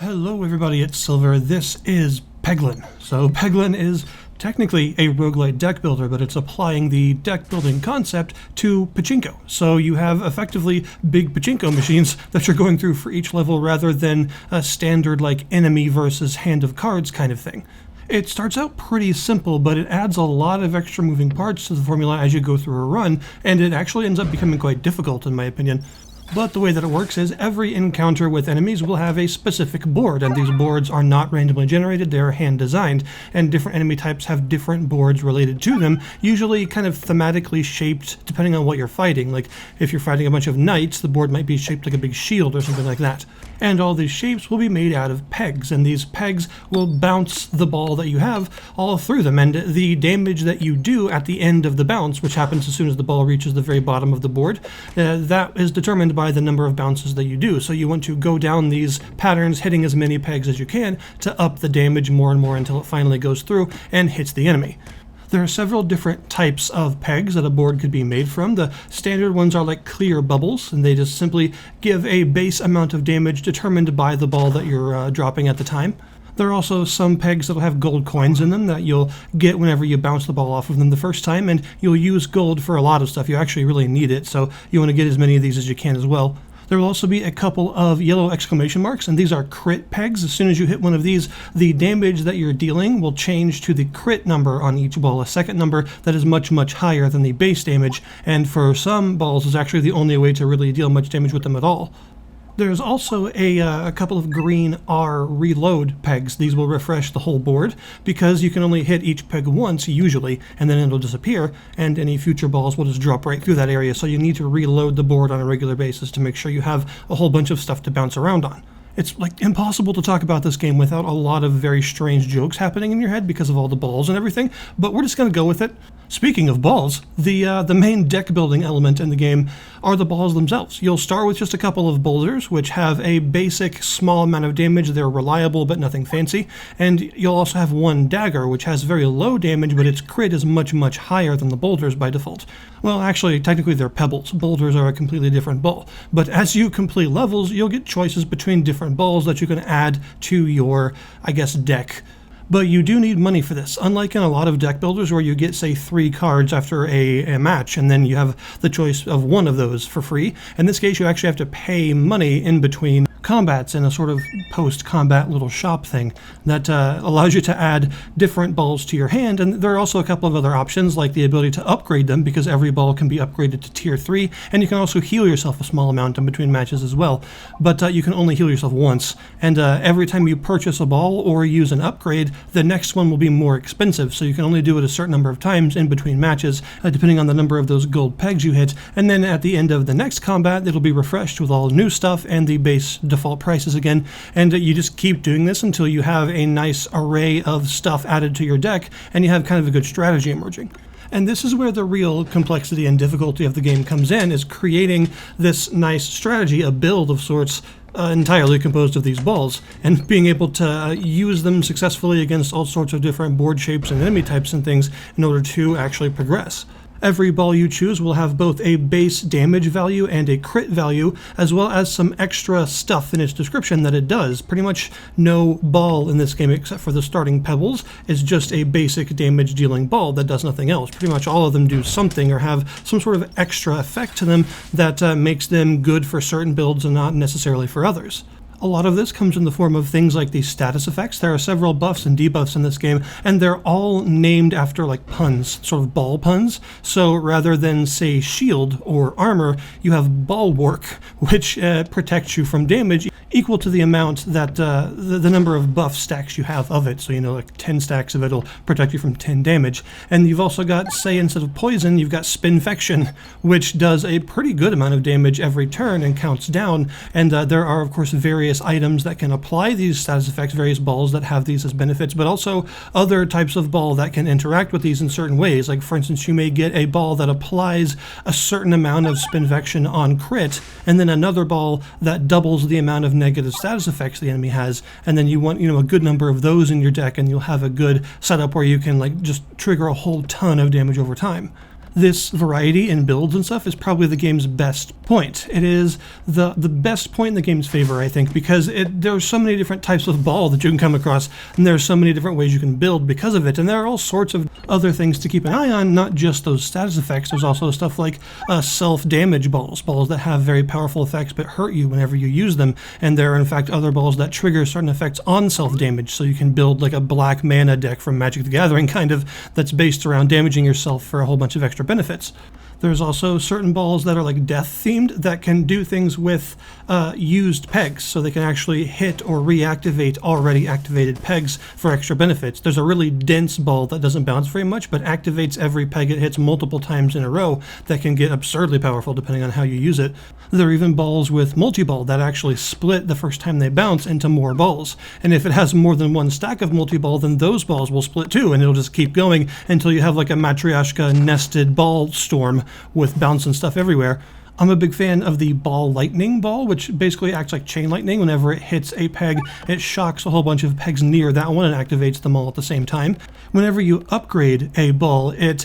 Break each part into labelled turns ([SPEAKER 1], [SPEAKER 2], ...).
[SPEAKER 1] Hello everybody, it's Silver. This is Peglin. So Peglin is technically a roguelite deck builder, but it's applying the deck building concept to Pachinko. So you have effectively big Pachinko machines that you're going through for each level rather than a standard like enemy versus hand of cards kind of thing. It starts out pretty simple, but it adds a lot of extra moving parts to the formula as you go through a run, and it actually ends up becoming quite difficult in my opinion. But the way that it works is every encounter with enemies will have a specific board, and these boards are not randomly generated, they are hand designed, and different enemy types have different boards related to them, usually kind of thematically shaped depending on what you're fighting. Like if you're fighting a bunch of knights, the board might be shaped like a big shield or something like that. And all these shapes will be made out of pegs, and these pegs will bounce the ball that you have all through them, and the damage that you do at the end of the bounce, which happens as soon as the ball reaches the very bottom of the board, that is determined by the number of bounces that you do. So you want to go down these patterns, hitting as many pegs as you can to up the damage more and more until it finally goes through and hits the enemy. There are several different types of pegs that a board could be made from. The standard ones are like clear bubbles, and they just simply give a base amount of damage determined by the ball that you're dropping at the time. There are also some pegs that will have gold coins in them that you'll get whenever you bounce the ball off of them the first time, and you'll use gold for a lot of stuff. You actually really need it, so you want to get as many of these as you can as well. There will also be a couple of yellow exclamation marks, and these are crit pegs. As soon as you hit one of these, the damage that you're dealing will change to the crit number on each ball, a second number that is much, much higher than the base damage, and for some balls is actually the only way to really deal much damage with them at all. There's also a couple of green R reload pegs. These will refresh the whole board because you can only hit each peg once usually, and then it'll disappear, and any future balls will just drop right through that area, so you need to reload the board on a regular basis to make sure you have a whole bunch of stuff to bounce around on. It's like impossible to talk about this game without a lot of very strange jokes happening in your head because of all the balls and everything, but we're just going to go with it. Speaking of balls, the main deck building element in the game are the balls themselves. You'll start with just a couple of boulders, which have a basic small amount of damage. They're reliable, but nothing fancy. And you'll also have one dagger, which has very low damage, but its crit is much, much higher than the boulders by default. Well, actually, technically they're pebbles. Boulders are a completely different ball. But as you complete levels, you'll get choices between different balls that you can add to your, I guess, deck. But you do need money for this, unlike in a lot of deck builders where you get, say, 3 cards after a match, and then you have the choice of one of those for free. In this case, you actually have to pay money in between combats in a sort of post-combat little shop thing that allows you to add different balls to your hand. And there are also a couple of other options, like the ability to upgrade them, because every ball can be upgraded to tier 3, and you can also heal yourself a small amount in between matches as well. But you can only heal yourself once, and every time you purchase a ball or use an upgrade, the next one will be more expensive, so you can only do it a certain number of times in between matches, depending on the number of those gold pegs you hit, and then at the end of the next combat, it'll be refreshed with all new stuff and the base default prices again, and you just keep doing this until you have a nice array of stuff added to your deck, and you have kind of a good strategy emerging. And this is where the real complexity and difficulty of the game comes in, is creating this nice strategy, a build of sorts, entirely composed of these balls, and being able to use them successfully against all sorts of different board shapes and enemy types and things in order to actually progress. Every ball you choose will have both a base damage value and a crit value, as well as some extra stuff in its description that it does. Pretty much no ball in this game, except for the starting pebbles, is just a basic damage dealing ball that does nothing else. Pretty much all of them do something or have some sort of extra effect to them that makes them good for certain builds and not necessarily for others. A lot of this comes in the form of things like these status effects. There are several buffs and debuffs in this game, and they're all named after like puns, sort of ball puns. So rather than say shield or armor, you have bulwark, which protects you from damage equal to the amount that the number of buff stacks you have of it. So, you know, like 10 stacks of it will protect you from 10 damage. And you've also got, say, instead of poison, you've got spinfection, which does a pretty good amount of damage every turn and counts down. And there are, of course, various items that can apply these status effects, various balls that have these as benefits, but also other types of ball that can interact with these in certain ways. Like, for instance, you may get a ball that applies a certain amount of spinfection on crit, and then another ball that doubles the amount of negative status effects the enemy has, and then you want, you know, a good number of those in your deck, and you'll have a good setup where you can like just trigger a whole ton of damage over time. This variety in builds and stuff is probably the game's best point. It is the best point in the game's favor, I think, because there are so many different types of ball that you can come across, and there are so many different ways you can build because of it, and there are all sorts of other things to keep an eye on, not just those status effects. There's also stuff like self-damage balls that have very powerful effects but hurt you whenever you use them, and there are in fact other balls that trigger certain effects on self-damage, so you can build like a black mana deck from Magic the Gathering kind of that's based around damaging yourself for a whole bunch of extra benefits. There's also certain balls that are like death themed that can do things with used pegs, so they can actually hit or reactivate already activated pegs for extra benefits. There's a really dense ball that doesn't bounce very much but activates every peg it hits multiple times in a row that can get absurdly powerful depending on how you use it. There are even balls with multi-ball that actually split the first time they bounce into more balls, and if it has more than one stack of multi-ball, then those balls will split too, and it'll just keep going until you have like a Matryoshka nested ball storm with bounce and stuff everywhere. I'm a big fan of the ball lightning ball, which basically acts like chain lightning. Whenever it hits a peg, it shocks a whole bunch of pegs near that one and activates them all at the same time. Whenever you upgrade a ball, it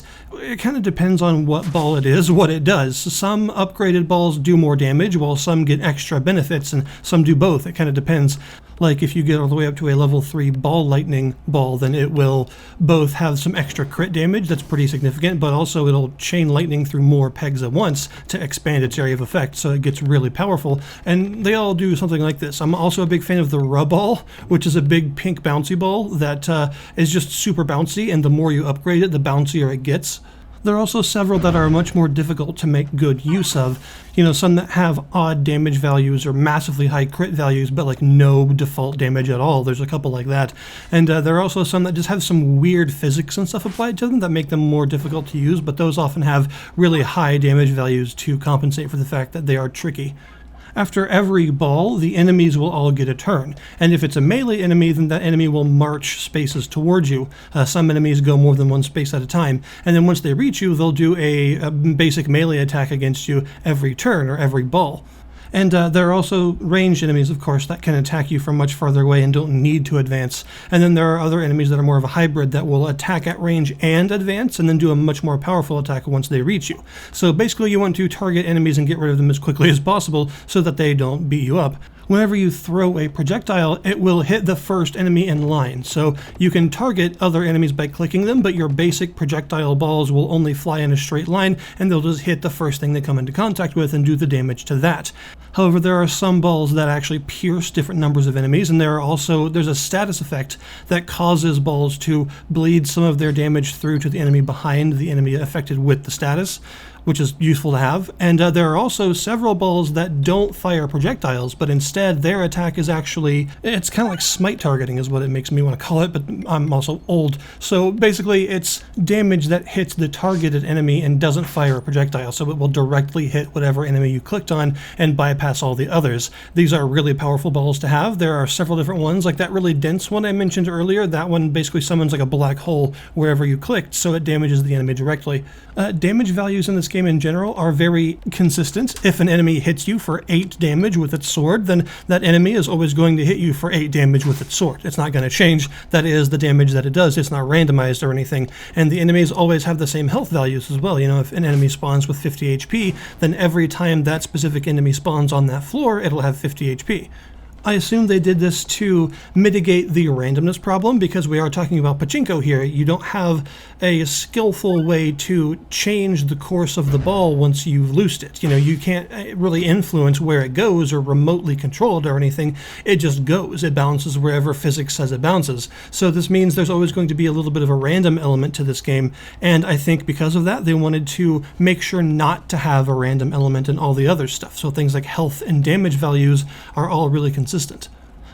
[SPEAKER 1] kind of depends on what ball it is, what it does. Some upgraded balls do more damage, while some get extra benefits, and some do both. It kind of depends. Like if you get all the way up to a level 3 ball lightning ball, then it will both have some extra crit damage that's pretty significant, but also it'll chain lightning through more pegs at once to expand its area of effect, so it gets really powerful. And they all do something like this. I'm also a big fan of the Rub-Ball, which is a big pink bouncy ball that is just super bouncy, and the more you upgrade it, the bouncier it gets. There are also several that are much more difficult to make good use of. You know, some that have odd damage values or massively high crit values, but like no default damage at all. There's a couple like that. And there are also some that just have some weird physics and stuff applied to them that make them more difficult to use, but those often have really high damage values to compensate for the fact that they are tricky. After every ball, the enemies will all get a turn, and if it's a melee enemy, then that enemy will march spaces towards you. Some enemies go more than one space at a time, and then once they reach you, they'll do a basic melee attack against you every turn or every ball. And there are also ranged enemies, of course, that can attack you from much farther away and don't need to advance. And then there are other enemies that are more of a hybrid that will attack at range and advance, and then do a much more powerful attack once they reach you. So basically you want to target enemies and get rid of them as quickly as possible so that they don't beat you up. Whenever you throw a projectile, it will hit the first enemy in line. So you can target other enemies by clicking them, but your basic projectile balls will only fly in a straight line, and they'll just hit the first thing they come into contact with and do the damage to that. However, there are some balls that actually pierce different numbers of enemies, and there's a status effect that causes balls to bleed some of their damage through to the enemy behind the enemy affected with the status, which is useful to have. And there are also several balls that don't fire projectiles, but instead their attack is actually, it's kind of like smite targeting is what it makes me want to call it, but I'm also old. So basically it's damage that hits the targeted enemy and doesn't fire a projectile, so it will directly hit whatever enemy you clicked on and bypass all the others. These are really powerful balls to have. There are several different ones, like that really dense one I mentioned earlier. That one basically summons like a black hole wherever you clicked, so it damages the enemy directly. Damage values in this game in general are very consistent. If an enemy hits you for 8 damage with its sword, then that enemy is always going to hit you for 8 damage with its sword. It's not going to change. That is the damage that it does. It's not randomized or anything. And the enemies always have the same health values as well. You know, if an enemy spawns with 50 HP, then every time that specific enemy spawns on that floor, it'll have 50 HP. I assume they did this to mitigate the randomness problem, because we are talking about Pachinko here. You don't have a skillful way to change the course of the ball once you've loosed it. You know, you can't really influence where it goes or remotely control it or anything. It just goes. It bounces wherever physics says it bounces. So this means there's always going to be a little bit of a random element to this game, and I think because of that, they wanted to make sure not to have a random element in all the other stuff. So things like health and damage values are all really consistent.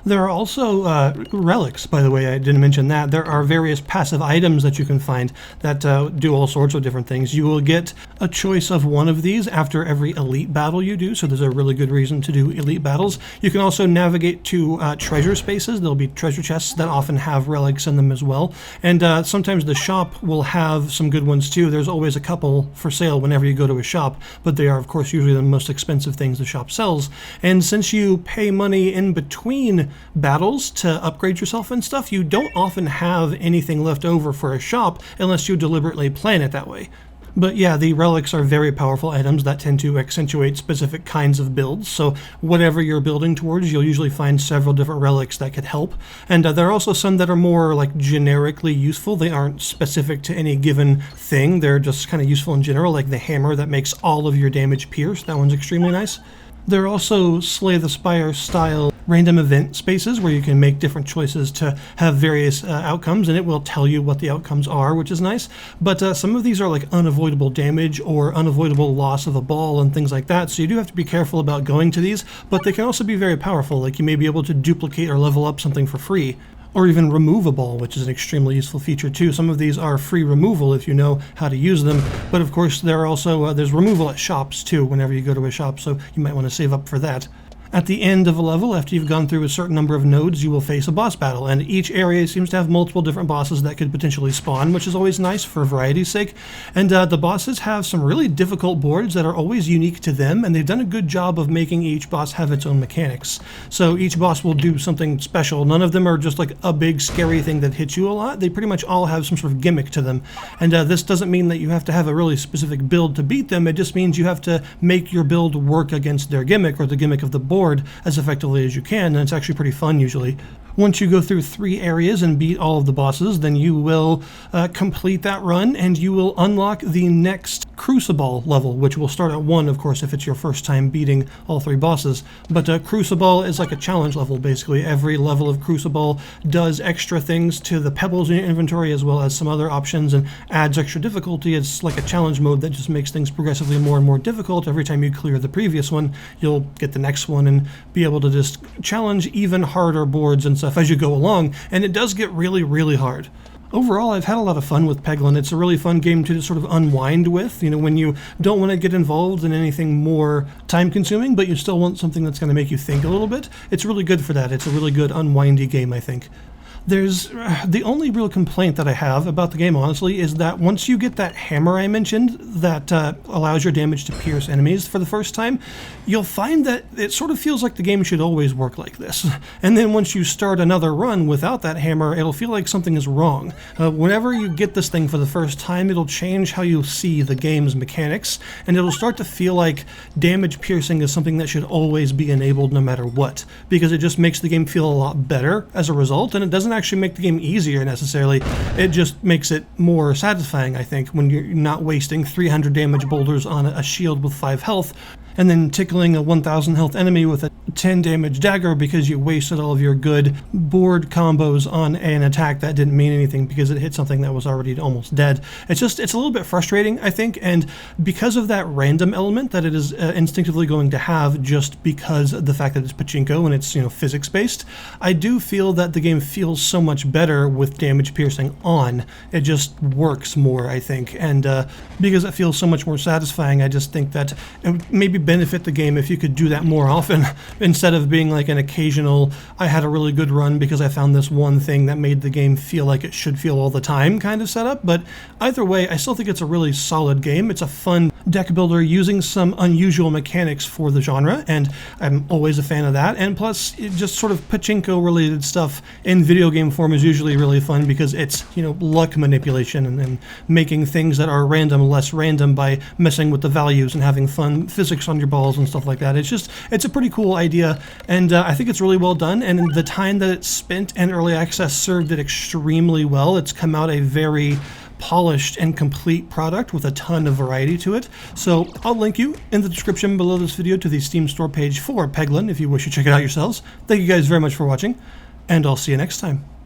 [SPEAKER 1] There are also relics, by the way, I didn't mention that. There are various passive items that you can find that do all sorts of different things. You will get a choice of one of these after every elite battle you do, so there's a really good reason to do elite battles. You can also navigate to treasure spaces. There'll be treasure chests that often have relics in them as well. And sometimes the shop will have some good ones too. There's always a couple for sale whenever you go to a shop, but they are, of course, usually the most expensive things the shop sells. And since you pay money in between battles to upgrade yourself and stuff, you don't often have anything left over for a shop unless you deliberately plan it that way. But yeah, the relics are very powerful items that tend to accentuate specific kinds of builds, so whatever you're building towards, you'll usually find several different relics that could help. And there are also some that are more like generically useful. They aren't specific to any given thing, they're just kind of useful in general, like the hammer that makes all of your damage pierce. That one's extremely nice. There are also Slay the Spire style random event spaces where you can make different choices to have various outcomes, and it will tell you what the outcomes are, which is nice. But some of these are like unavoidable damage or unavoidable loss of a ball and things like that, so you do have to be careful about going to these, but they can also be very powerful. Like you may be able to duplicate or level up something for free, or even remove a ball, which is an extremely useful feature too. Some of these are free removal if you know how to use them, but of course there are also there's removal at shops too whenever you go to a shop, so you might want to save up for that. At the end of a level, after you've gone through a certain number of nodes, you will face a boss battle, and each area seems to have multiple different bosses that could potentially spawn, which is always nice for variety's sake. And the bosses have some really difficult boards that are always unique to them, and they've done a good job of making each boss have its own mechanics. So each boss will do something special. None of them are just like a big scary thing that hits you a lot. They pretty much all have some sort of gimmick to them. And this doesn't mean that you have to have a really specific build to beat them. It just means you have to make your build work against their gimmick or the gimmick of the board as effectively as you can, and it's actually pretty fun usually. Once you go through 3 areas and beat all of the bosses, then you will complete that run, and you will unlock the next Crucible level, which will start at 1, of course, if it's your first time beating all 3 bosses. But Crucible is like a challenge level, basically. Every level of Crucible does extra things to the pebbles in your inventory, as well as some other options, and adds extra difficulty. It's like a challenge mode that just makes things progressively more and more difficult. Every time you clear the previous one, you'll get the next one and be able to just challenge even harder boards and stuff as you go along, and it does get really, really hard. Overall, I've had a lot of fun with Peglin. It's a really fun game to just sort of unwind with, you know, when you don't want to get involved in anything more time-consuming, but you still want something that's going to make you think a little bit. It's really good for that. It's a really good unwindy game, I think. There's the only real complaint that I have about the game, honestly, is that once you get that hammer I mentioned that allows your damage to pierce enemies for the first time, you'll find that it sort of feels like the game should always work like this. And then once you start another run without that hammer, it'll feel like something is wrong. Whenever you get this thing for the first time, it'll change how you see the game's mechanics, and it'll start to feel like damage piercing is something that should always be enabled no matter what, because it just makes the game feel a lot better as a result, and it doesn't actually make the game easier necessarily. It just makes it more satisfying, I think, when you're not wasting 300 damage boulders on a shield with 5 health, and then tickling a 1000 health enemy with a 10 damage dagger because you wasted all of your good board combos on an attack that didn't mean anything because it hit something that was already almost dead. It's a little bit frustrating, I think, and because of that random element that it is instinctively going to have, just because of the fact that it's Pachinko and it's, you know, physics based, I do feel that the game feels so much better with damage piercing on. It just works more, I think, and because it feels so much more satisfying, I just think that it would maybe benefit the game if you could do that more often instead of being like an occasional, I had a really good run because I found this one thing that made the game feel like it should feel all the time kind of setup. But either way, I still think it's a really solid game. It's a fun deck builder using some unusual mechanics for the genre, and I'm always a fan of that. And plus, it just sort of Pachinko related stuff in video game form is usually really fun because it's, you know, luck manipulation and making things that are random less random by messing with the values and having fun physics on your balls and stuff like that. It's a pretty cool idea, and I think it's really well done, and the time that it's spent in early access served it extremely well. It's come out a very polished and complete product with a ton of variety to it. So I'll link you in the description below this video to the Steam store page for Peglin if you wish to check it out yourselves. Thank you guys very much for watching, and I'll see you next time.